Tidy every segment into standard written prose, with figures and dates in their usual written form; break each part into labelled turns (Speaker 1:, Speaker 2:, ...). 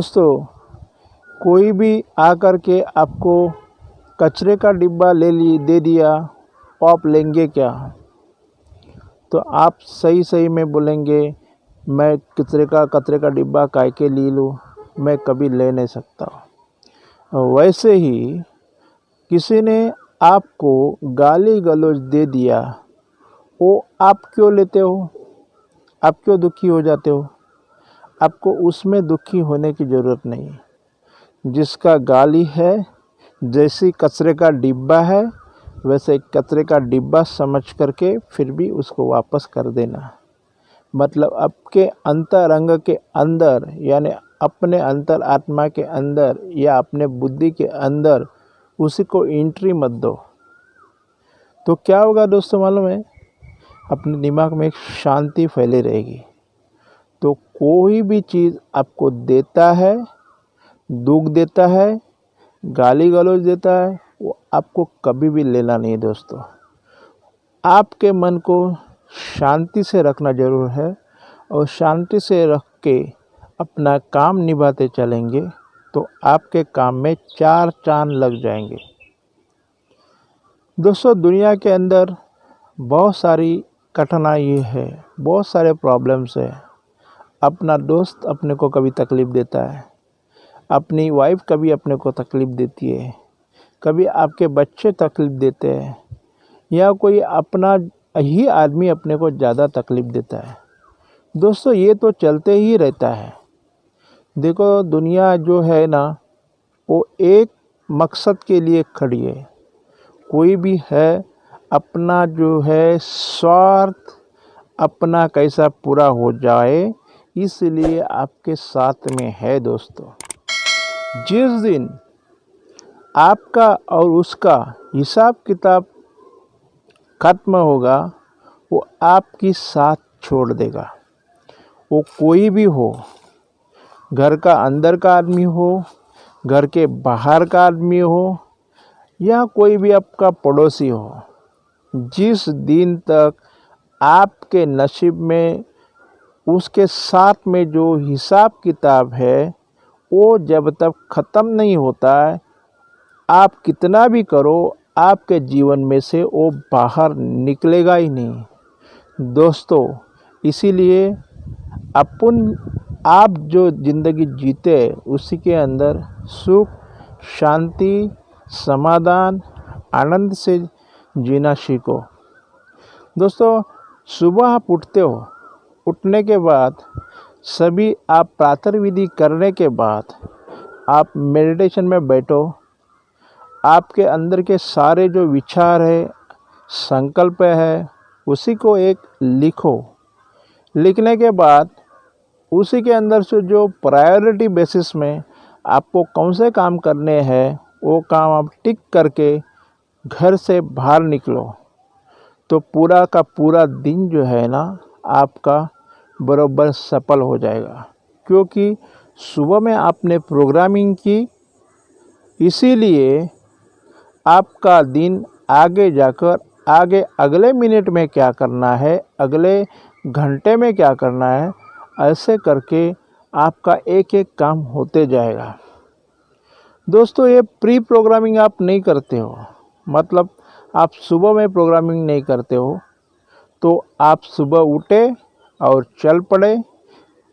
Speaker 1: दोस्तों, कोई भी आकर के आपको कचरे का डिब्बा दे दिया, तो आप लेंगे क्या? तो आप सही सही में बोलेंगे, मैं कचरे का डिब्बा काहे के ले लूँ, मैं कभी ले नहीं सकता। वैसे ही किसी ने आपको गाली गलौज दे दिया, वो आप क्यों लेते हो? आप क्यों दुखी हो जाते हो? आपको उसमें दुखी होने की ज़रूरत नहीं। जिसका गाली है, जैसी कचरे का डिब्बा है, वैसे कचरे का डिब्बा समझ करके फिर भी उसको वापस कर देना। मतलब आपके अंतरंग के अंदर, यानी अपने अंतर आत्मा के अंदर या अपने बुद्धि के अंदर उसी को एंट्री मत दो। तो क्या होगा दोस्तों मालूम है? अपने दिमाग में एक शांति फैली रहेगी। तो कोई भी चीज़ आपको देता है, दुख देता है, गाली गलौज देता है, वो आपको कभी भी लेना नहीं दोस्तों। आपके मन को शांति से रखना ज़रूर है, और शांति से रख के अपना काम निभाते चलेंगे तो आपके काम में 4 चाँद लग जाएंगे। दोस्तों, दुनिया के अंदर बहुत सारी कठिनाई है, बहुत सारे प्रॉब्लम्स है। अपना दोस्त अपने को कभी तकलीफ़ देता है, अपनी वाइफ कभी अपने को तकलीफ़ देती है, कभी आपके बच्चे तकलीफ़ देते हैं, या कोई अपना ही आदमी अपने को ज़्यादा तकलीफ़ देता है। दोस्तों, ये तो चलते ही रहता है। देखो, दुनिया जो है ना, वो एक मकसद के लिए खड़ी है। कोई भी है, अपना जो है स्वार्थ अपना कैसा पूरा हो जाए, इसलिए आपके साथ में है दोस्तों। जिस दिन आपका और उसका हिसाब किताब खत्म होगा, वो आपकी साथ छोड़ देगा। वो कोई भी हो, घर का अंदर का आदमी हो, घर के बाहर का आदमी हो, या कोई भी आपका पड़ोसी हो। जिस दिन तक आपके नसीब में उसके साथ में जो हिसाब किताब है, वो जब तक ख़त्म नहीं होता है, आप कितना भी करो, आपके जीवन में से वो बाहर निकलेगा ही नहीं दोस्तों। इसीलिए आप जो ज़िंदगी जीते, उसी के अंदर सुख, शांति, समाधान, आनंद से जीना सीखो। दोस्तों, सुबह आप उठते हो, उठने के बाद सभी आप प्रातः विधि करने के बाद आप मेडिटेशन में बैठो। आपके अंदर के सारे जो विचार है, संकल्प है, उसी को एक लिखो। लिखने के बाद उसी के अंदर से जो प्रायोरिटी बेसिस में आपको कौन से काम करने हैं, वो काम आप टिक करके घर से बाहर निकलो। तो पूरा का पूरा दिन जो है ना, आपका बरोबर सफल हो जाएगा। क्योंकि सुबह में आपने प्रोग्रामिंग की, इसीलिए आपका दिन आगे जाकर अगले मिनट में क्या करना है, अगले घंटे में क्या करना है, ऐसे करके आपका एक एक काम होते जाएगा। दोस्तों, ये प्री प्रोग्रामिंग आप नहीं करते हो, मतलब आप सुबह में प्रोग्रामिंग नहीं करते हो। तो आप सुबह उठे और चल पड़े।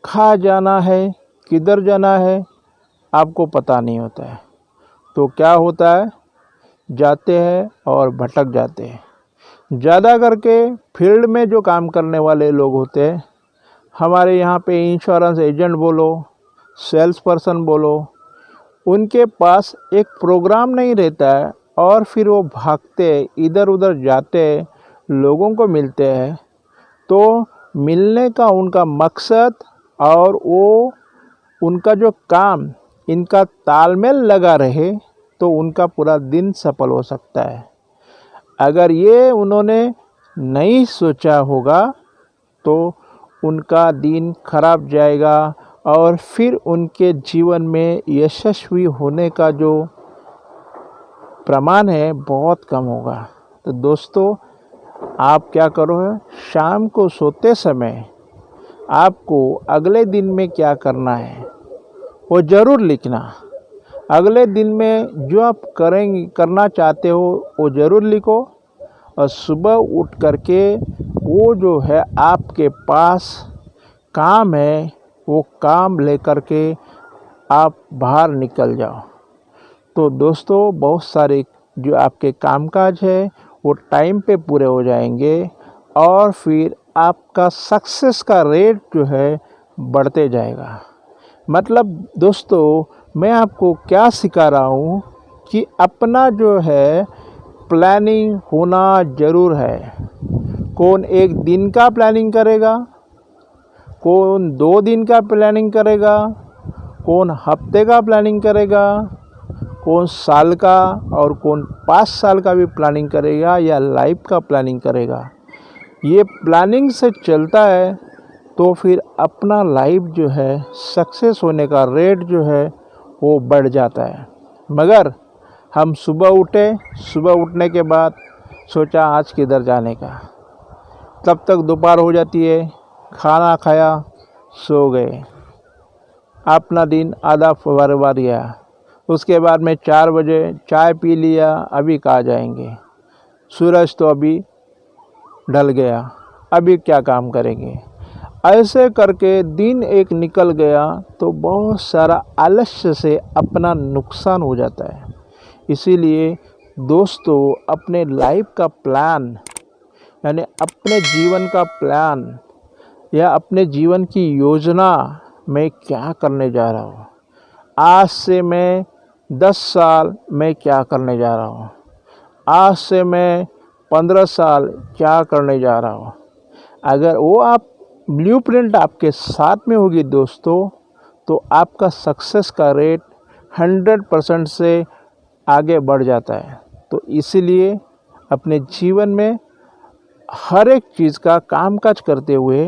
Speaker 1: कहाँ जाना है, किधर जाना है, आपको पता नहीं होता है। तो क्या होता है, जाते हैं और भटक जाते हैं। ज़्यादा करके फील्ड में जो काम करने वाले लोग होते हैं, हमारे यहाँ पे इंश्योरेंस एजेंट बोलो, सेल्स पर्सन बोलो, उनके पास एक प्रोग्राम नहीं रहता है, और फिर वो भागते इधर उधर जाते, लोगों को मिलते हैं। तो मिलने का उनका मकसद और वो उनका जो काम, इनका तालमेल लगा रहे, तो उनका पूरा दिन सफल हो सकता है। अगर ये उन्होंने नहीं सोचा होगा, तो उनका दिन खराब जाएगा, और फिर उनके जीवन में यशस्वी होने का जो प्रमाण है, बहुत कम होगा। तो दोस्तों, आप क्या करो, शाम को सोते समय आपको अगले दिन में क्या करना है, वो ज़रूर लिखना। अगले दिन में जो आप करना चाहते हो वो ज़रूर लिखो। और सुबह उठ करके वो जो है आपके पास काम है, वो काम लेकर के आप बाहर निकल जाओ। तो दोस्तों, बहुत सारे जो आपके कामकाज है वो टाइम पे पूरे हो जाएंगे और फिर आपका सक्सेस का रेट जो है बढ़ते जाएगा। मतलब दोस्तों, मैं आपको क्या सिखा रहा हूँ कि अपना जो है प्लानिंग होना ज़रूर है। कौन एक दिन का प्लानिंग करेगा, कौन 2 दिन का प्लानिंग करेगा, कौन हफ्ते का प्लानिंग करेगा, कौन साल का और कौन 5 साल का भी प्लानिंग करेगा या लाइफ का प्लानिंग करेगा। ये प्लानिंग से चलता है तो फिर अपना लाइफ जो है सक्सेस होने का रेट जो है वो बढ़ जाता है। मगर हम सुबह उठे, सुबह उठने के बाद सोचा आज किधर जाने का, तब तक दोपहर हो जाती है, खाना खाया, सो गए, अपना दिन आधा बर्बाद गया। उसके बाद में 4 बजे चाय पी लिया, अभी कहाँ जाएंगे, सूरज तो अभी ढल गया, अभी क्या काम करेंगे। ऐसे करके दिन एक निकल गया तो बहुत सारा आलस्य से अपना नुकसान हो जाता है। इसीलिए दोस्तों, अपने लाइफ का प्लान यानी अपने जीवन का प्लान या अपने जीवन की योजना मैं क्या करने जा रहा हूँ, आज से मैं 10 साल मैं क्या करने जा रहा हूँ, आज से मैं 15 साल क्या करने जा रहा हूँ। अगर वो आप ब्लूप्रिंट आपके साथ में होगी दोस्तों, तो आपका सक्सेस का रेट 100% से आगे बढ़ जाता है। तो इसीलिए अपने जीवन में हर एक चीज़ का कामकाज करते हुए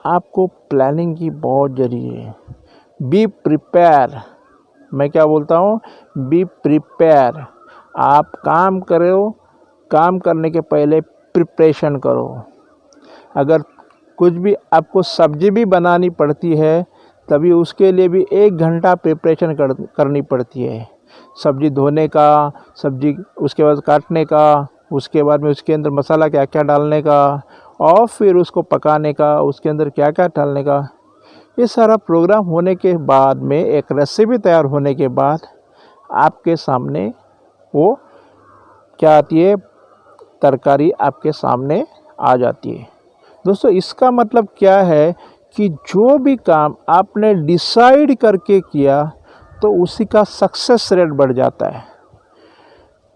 Speaker 1: आपको प्लानिंग की बहुत ज़रूरी है। बी प्रिपेयर, मैं क्या बोलता हूँ, बी प्रिपेयर। आप काम करो, काम करने के पहले प्रिपरेशन करो। अगर कुछ भी आपको सब्ज़ी भी बनानी पड़ती है तभी उसके लिए भी 1 घंटा प्रिपरेशन करनी पड़ती है। सब्ज़ी धोने का, सब्ज़ी उसके बाद काटने का, उसके बाद में उसके अंदर मसाला क्या क्या डालने का और फिर उसको पकाने का, उसके अंदर क्या क्या डालने का। ये सारा प्रोग्राम होने के बाद में एक रेसिपी तैयार होने के बाद आपके सामने वो क्या आती है, तरकारी आपके सामने आ जाती है। दोस्तों, इसका मतलब क्या है कि जो भी काम आपने डिसाइड करके किया तो उसी का सक्सेस रेट बढ़ जाता है।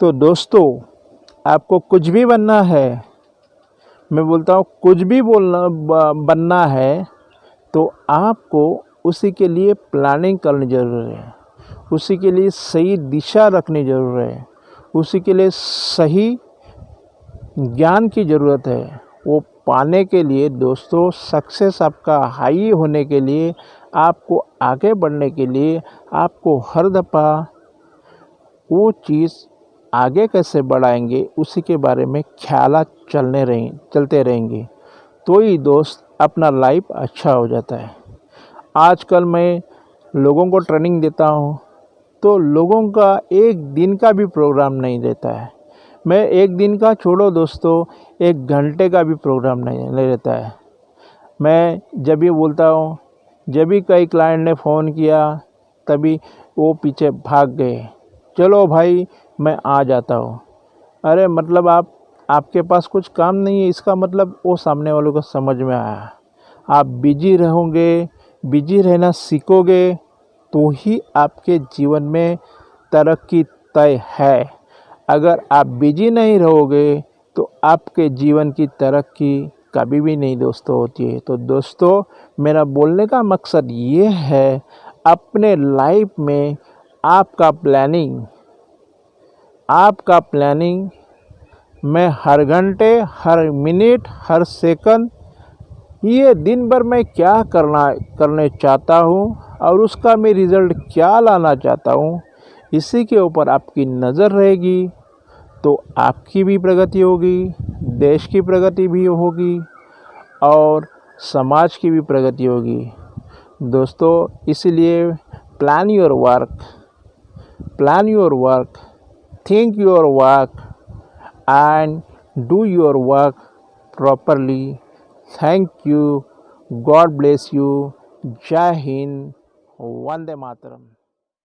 Speaker 1: तो दोस्तों, आपको कुछ भी बनना है, मैं बोलता हूँ कुछ भी बनना है तो आपको उसी के लिए प्लानिंग करनी ज़रूरी है, उसी के लिए सही दिशा रखनी ज़रूरी है, उसी के लिए सही ज्ञान की ज़रूरत है। वो पाने के लिए दोस्तों, सक्सेस आपका हाई होने के लिए, आपको आगे बढ़ने के लिए, आपको हर दफ़ा वो चीज़ आगे कैसे बढ़ाएंगे उसी के बारे में ख्यालात चलते रहेंगे तो ही दोस्त अपना लाइफ अच्छा हो जाता है। आजकल मैं लोगों को ट्रेनिंग देता हूँ तो लोगों का 1 दिन का भी प्रोग्राम नहीं देता है। मैं 1 दिन का छोड़ो दोस्तों, 1 घंटे का भी प्रोग्राम नहीं रहता है। मैं जब भी बोलता हूँ, जब भी कई क्लाइंट ने फ़ोन किया तभी वो पीछे भाग गए, चलो भाई मैं आ जाता हूँ। अरे मतलब आपके पास कुछ काम नहीं है, इसका मतलब वो सामने वालों को समझ में आया। आप बिजी रहोगे, बिजी रहना सीखोगे तो ही आपके जीवन में तरक्की तय है। अगर आप बिजी नहीं रहोगे तो आपके जीवन की तरक्की कभी भी नहीं दोस्तों होती है। तो दोस्तों, मेरा बोलने का मकसद ये है, अपने लाइफ में आपका प्लानिंग मैं हर घंटे, हर मिनट, हर सेकंड, ये दिन भर मैं क्या करने चाहता हूँ और उसका मैं रिज़ल्ट क्या लाना चाहता हूँ, इसी के ऊपर आपकी नज़र रहेगी तो आपकी भी प्रगति होगी, देश की प्रगति भी होगी और समाज की भी प्रगति होगी। दोस्तों, इसलिए plan your work, think your work, and do your work properly. Thank you. God bless you. Jai Hind. Vande Mataram.